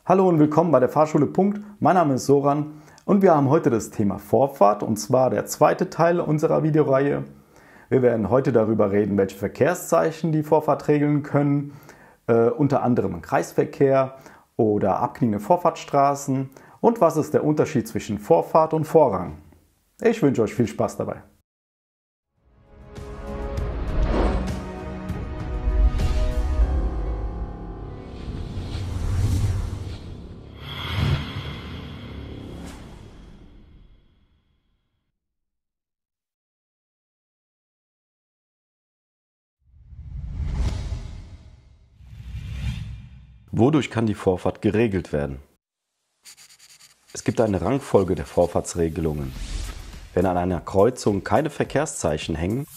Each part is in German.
Hallo und willkommen bei der Fahrschule Punkt. Mein Name ist Soran und wir haben heute das Thema Vorfahrt und zwar der zweite Teil unserer Videoreihe. Wir werden heute darüber reden, welche Verkehrszeichen die Vorfahrt regeln können, unter anderem im Kreisverkehr oder abknickende Vorfahrtsstraßen und was ist der Unterschied zwischen Vorfahrt und Vorrang. Ich wünsche euch viel Spaß dabei. Wodurch kann die Vorfahrt geregelt werden? Es gibt eine Rangfolge der Vorfahrtsregelungen. Wenn an einer Kreuzung keine Verkehrszeichen hängen,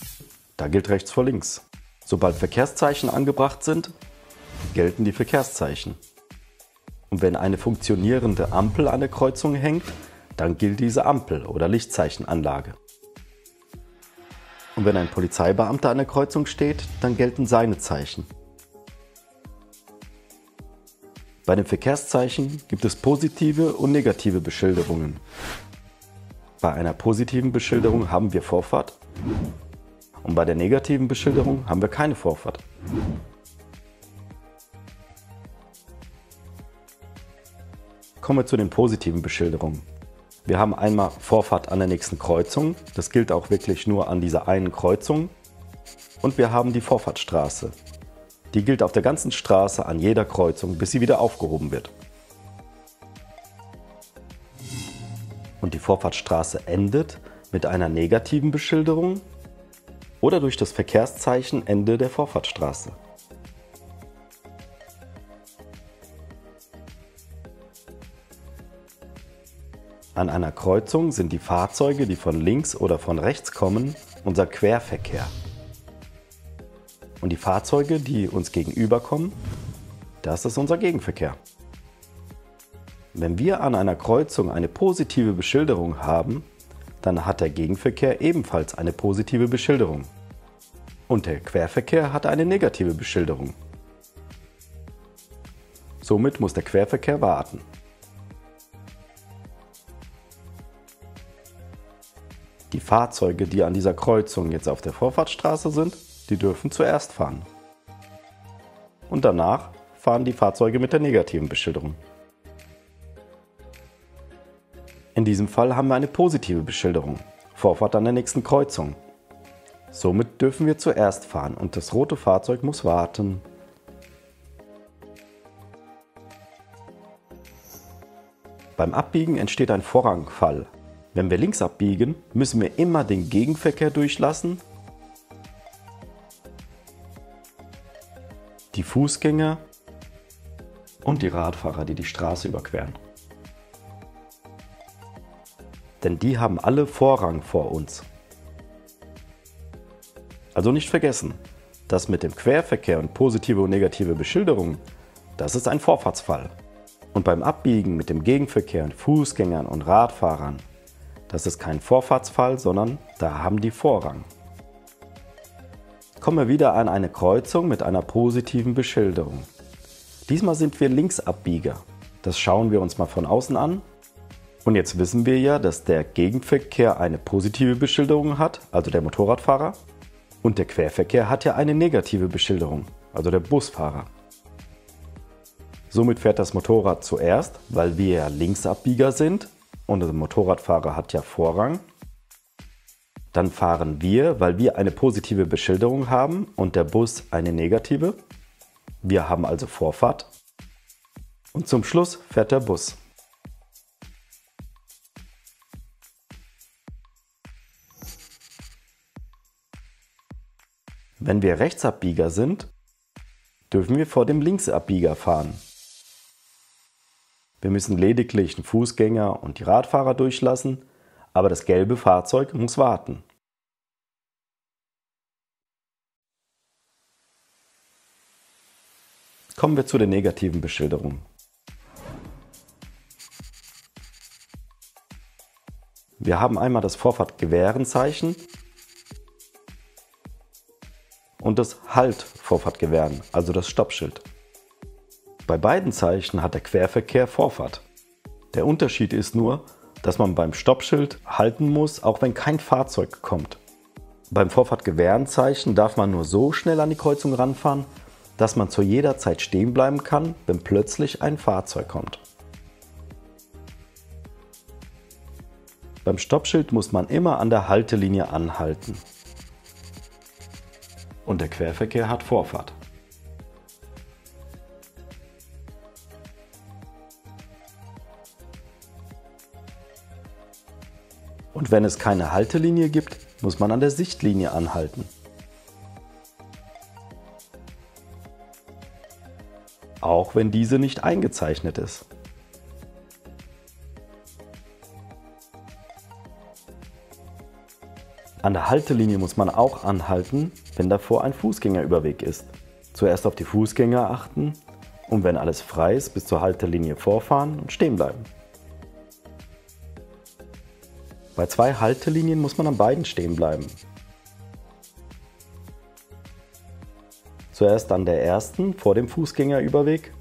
da gilt rechts vor links. Sobald Verkehrszeichen angebracht sind, gelten die Verkehrszeichen. Und wenn eine funktionierende Ampel an der Kreuzung hängt, dann gilt diese Ampel- oder Lichtzeichenanlage. Und wenn ein Polizeibeamter an der Kreuzung steht, dann gelten seine Zeichen. Bei den Verkehrszeichen gibt es positive und negative Beschilderungen. Bei einer positiven Beschilderung haben wir Vorfahrt und bei der negativen Beschilderung haben wir keine Vorfahrt. Kommen wir zu den positiven Beschilderungen. Wir haben einmal Vorfahrt an der nächsten Kreuzung, das gilt auch wirklich nur an dieser einen Kreuzung. Und wir haben die Vorfahrtsstraße. Die gilt auf der ganzen Straße an jeder Kreuzung, bis sie wieder aufgehoben wird. Und die Vorfahrtsstraße endet mit einer negativen Beschilderung oder durch das Verkehrszeichen Ende der Vorfahrtsstraße. An einer Kreuzung sind die Fahrzeuge, die von links oder von rechts kommen, unser Querverkehr. Und die Fahrzeuge, die uns gegenüberkommen, das ist unser Gegenverkehr. Wenn wir an einer Kreuzung eine positive Beschilderung haben, dann hat der Gegenverkehr ebenfalls eine positive Beschilderung. Und der Querverkehr hat eine negative Beschilderung. Somit muss der Querverkehr warten. Die Fahrzeuge, die an dieser Kreuzung jetzt auf der Vorfahrtsstraße sind, die dürfen zuerst fahren. Und danach fahren die Fahrzeuge mit der negativen Beschilderung. In diesem Fall haben wir eine positive Beschilderung, Vorfahrt an der nächsten Kreuzung. Somit dürfen wir zuerst fahren und das rote Fahrzeug muss warten. Beim Abbiegen entsteht ein Vorrangfall. Wenn wir links abbiegen, müssen wir immer den Gegenverkehr durchlassen, die Fußgänger und die Radfahrer, die die Straße überqueren. Denn die haben alle Vorrang vor uns. Also nicht vergessen, das mit dem Querverkehr und positive und negative Beschilderung, das ist ein Vorfahrtsfall. Und beim Abbiegen mit dem Gegenverkehr und Fußgängern und Radfahrern, das ist kein Vorfahrtsfall, sondern da haben die Vorrang. Kommen wir wieder an eine Kreuzung mit einer positiven Beschilderung. Diesmal sind wir Linksabbieger. Das schauen wir uns mal von außen an. Und jetzt wissen wir ja, dass der Gegenverkehr eine positive Beschilderung hat, also der Motorradfahrer. Und der Querverkehr hat ja eine negative Beschilderung, also der Busfahrer. Somit fährt das Motorrad zuerst, weil wir ja Linksabbieger sind und der Motorradfahrer hat ja Vorrang. Dann fahren wir, weil wir eine positive Beschilderung haben und der Bus eine negative. Wir haben also Vorfahrt. Und zum Schluss fährt der Bus. Wenn wir Rechtsabbieger sind, dürfen wir vor dem Linksabbieger fahren. Wir müssen lediglich den Fußgänger und die Radfahrer durchlassen, aber das gelbe Fahrzeug muss warten. Kommen wir zu der negativen Beschilderung. Wir haben einmal das Vorfahrtgewährenzeichen und das Halt Vorfahrt gewähren, also das Stoppschild. Bei beiden Zeichen hat der Querverkehr Vorfahrt. Der Unterschied ist nur, dass man beim Stoppschild halten muss, auch wenn kein Fahrzeug kommt. Beim Vorfahrtgewährenzeichen darf man nur so schnell an die Kreuzung ranfahren, dass man zu jeder Zeit stehen bleiben kann, wenn plötzlich ein Fahrzeug kommt. Beim Stoppschild muss man immer an der Haltelinie anhalten. Und der Querverkehr hat Vorfahrt. Und wenn es keine Haltelinie gibt, muss man an der Sichtlinie anhalten. Auch wenn diese nicht eingezeichnet ist. An der Haltelinie muss man auch anhalten, wenn davor ein Fußgängerüberweg ist. Zuerst auf die Fußgänger achten und wenn alles frei ist, bis zur Haltelinie vorfahren und stehen bleiben. Bei 2 Haltelinien muss man an beiden stehen bleiben. Zuerst an der ersten vor dem Fußgängerüberweg,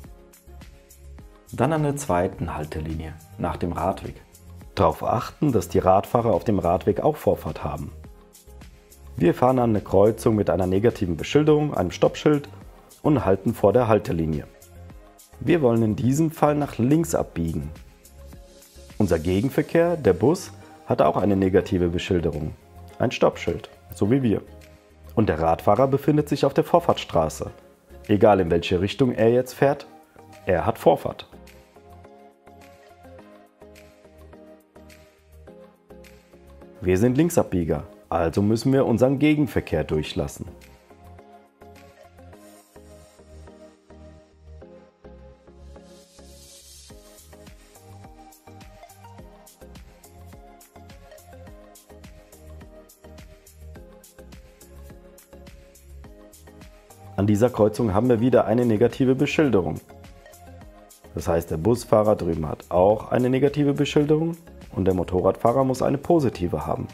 dann an der zweiten Haltelinie nach dem Radweg. Darauf achten, dass die Radfahrer auf dem Radweg auch Vorfahrt haben. Wir fahren an eine Kreuzung mit einer negativen Beschilderung, einem Stoppschild und halten vor der Haltelinie. Wir wollen in diesem Fall nach links abbiegen. Unser Gegenverkehr, der Bus, hat auch eine negative Beschilderung, ein Stoppschild, so wie wir. Und der Radfahrer befindet sich auf der Vorfahrtsstraße. Egal in welche Richtung er jetzt fährt, er hat Vorfahrt. Wir sind Linksabbieger, also müssen wir unseren Gegenverkehr durchlassen. An dieser Kreuzung haben wir wieder eine negative Beschilderung. Das heißt, der Busfahrer drüben hat auch eine negative Beschilderung und der Motorradfahrer muss eine positive haben.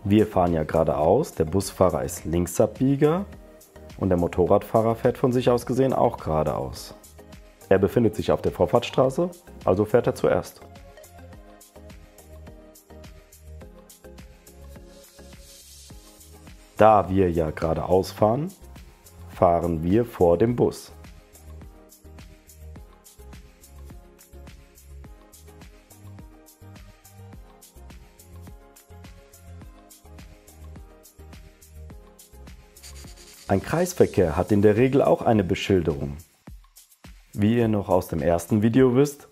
Wir fahren ja geradeaus, der Busfahrer ist Linksabbieger und der Motorradfahrer fährt von sich aus gesehen auch geradeaus. Er befindet sich auf der Vorfahrtsstraße, also fährt er zuerst. Da wir ja geradeaus fahren, fahren wir vor dem Bus. Ein Kreisverkehr hat in der Regel auch eine Beschilderung. Wie ihr noch aus dem ersten Video wisst,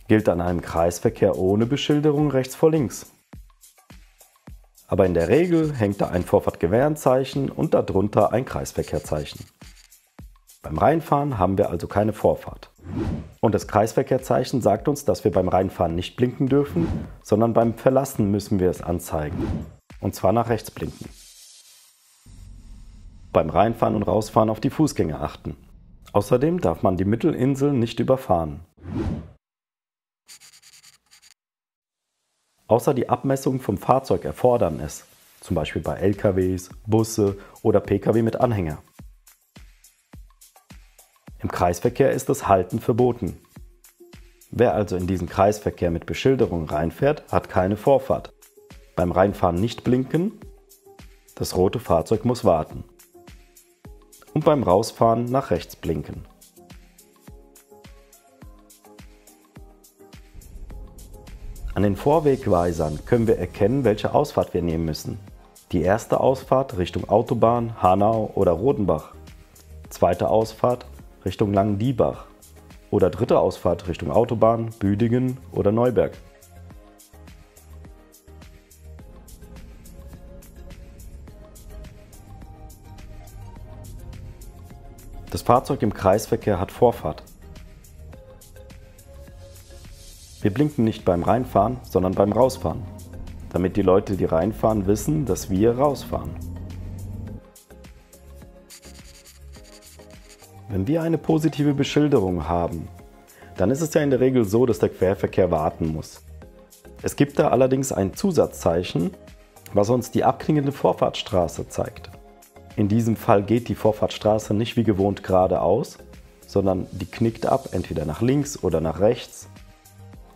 gilt an einem Kreisverkehr ohne Beschilderung rechts vor links. Aber in der Regel hängt da ein Vorfahrtgewährenzeichen und darunter ein Kreisverkehrzeichen. Beim Reinfahren haben wir also keine Vorfahrt. Und das Kreisverkehrzeichen sagt uns, dass wir beim Reinfahren nicht blinken dürfen, sondern beim Verlassen müssen wir es anzeigen. Und zwar nach rechts blinken. Beim Reinfahren und Rausfahren auf die Fußgänger achten. Außerdem darf man die Mittelinsel nicht überfahren. Außer die Abmessungen vom Fahrzeug erfordern es, zum Beispiel bei LKWs, Busse oder Pkw mit Anhänger. Im Kreisverkehr ist das Halten verboten. Wer also in diesen Kreisverkehr mit Beschilderung reinfährt, hat keine Vorfahrt. Beim Reinfahren nicht blinken, das rote Fahrzeug muss warten. Und beim Rausfahren nach rechts blinken. An den Vorwegweisern können wir erkennen, welche Ausfahrt wir nehmen müssen. Die erste Ausfahrt Richtung Autobahn, Hanau oder Rodenbach. Zweite Ausfahrt Richtung Langendiebach. Oder dritte Ausfahrt Richtung Autobahn, Büdingen oder Neuberg. Das Fahrzeug im Kreisverkehr hat Vorfahrt. Wir blinken nicht beim Reinfahren, sondern beim Rausfahren, damit die Leute, die reinfahren, wissen, dass wir rausfahren. Wenn wir eine positive Beschilderung haben, dann ist es ja in der Regel so, dass der Querverkehr warten muss. Es gibt da allerdings ein Zusatzzeichen, was uns die abklingende Vorfahrtsstraße zeigt. In diesem Fall geht die Vorfahrtsstraße nicht wie gewohnt geradeaus, sondern die knickt ab, entweder nach links oder nach rechts.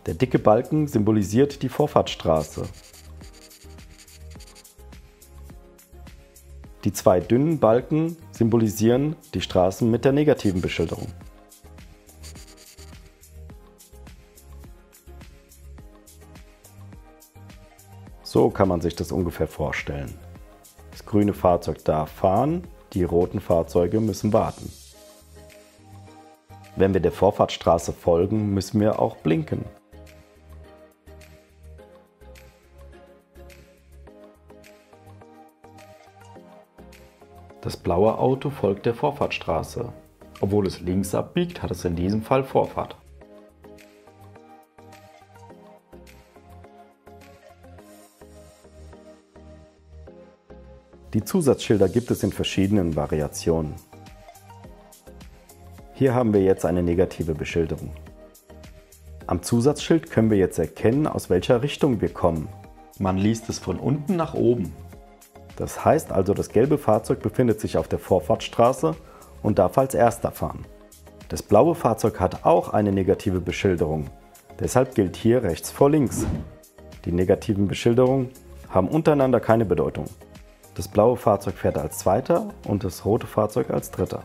Der dicke Balken symbolisiert die Vorfahrtsstraße. Die zwei dünnen Balken symbolisieren die Straßen mit der negativen Beschilderung. So kann man sich das ungefähr vorstellen. Das grüne Fahrzeug darf fahren, die roten Fahrzeuge müssen warten. Wenn wir der Vorfahrtsstraße folgen, müssen wir auch blinken. Das blaue Auto folgt der Vorfahrtsstraße. Obwohl es links abbiegt, hat es in diesem Fall Vorfahrt. Die Zusatzschilder gibt es in verschiedenen Variationen. Hier haben wir jetzt eine negative Beschilderung. Am Zusatzschild können wir jetzt erkennen, aus welcher Richtung wir kommen. Man liest es von unten nach oben. Das heißt also, das gelbe Fahrzeug befindet sich auf der Vorfahrtsstraße und darf als erster fahren. Das blaue Fahrzeug hat auch eine negative Beschilderung. Deshalb gilt hier rechts vor links. Die negativen Beschilderungen haben untereinander keine Bedeutung. Das blaue Fahrzeug fährt als zweiter und das rote Fahrzeug als dritter.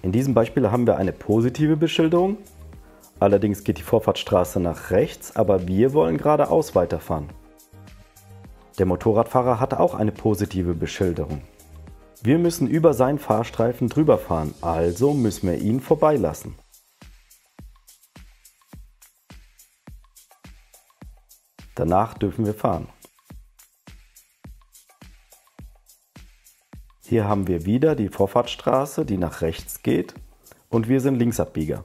In diesem Beispiel haben wir eine positive Beschilderung. Allerdings geht die Vorfahrtsstraße nach rechts, aber wir wollen geradeaus weiterfahren. Der Motorradfahrer hat auch eine positive Beschilderung. Wir müssen über seinen Fahrstreifen drüber fahren, also müssen wir ihn vorbeilassen. Danach dürfen wir fahren. Hier haben wir wieder die Vorfahrtsstraße, die nach rechts geht, und wir sind Linksabbieger.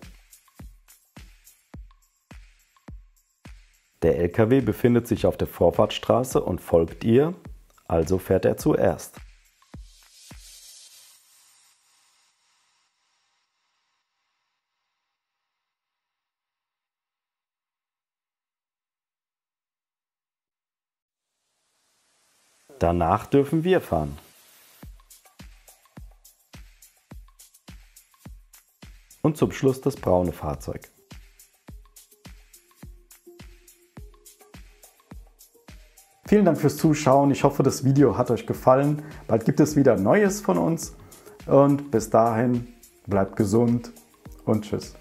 Der LKW befindet sich auf der Vorfahrtsstraße und folgt ihr, also fährt er zuerst. Danach dürfen wir fahren. Und zum Schluss das braune Fahrzeug. Vielen Dank fürs Zuschauen. Ich hoffe, das Video hat euch gefallen. Bald gibt es wieder Neues von uns. Und bis dahin, bleibt gesund und tschüss.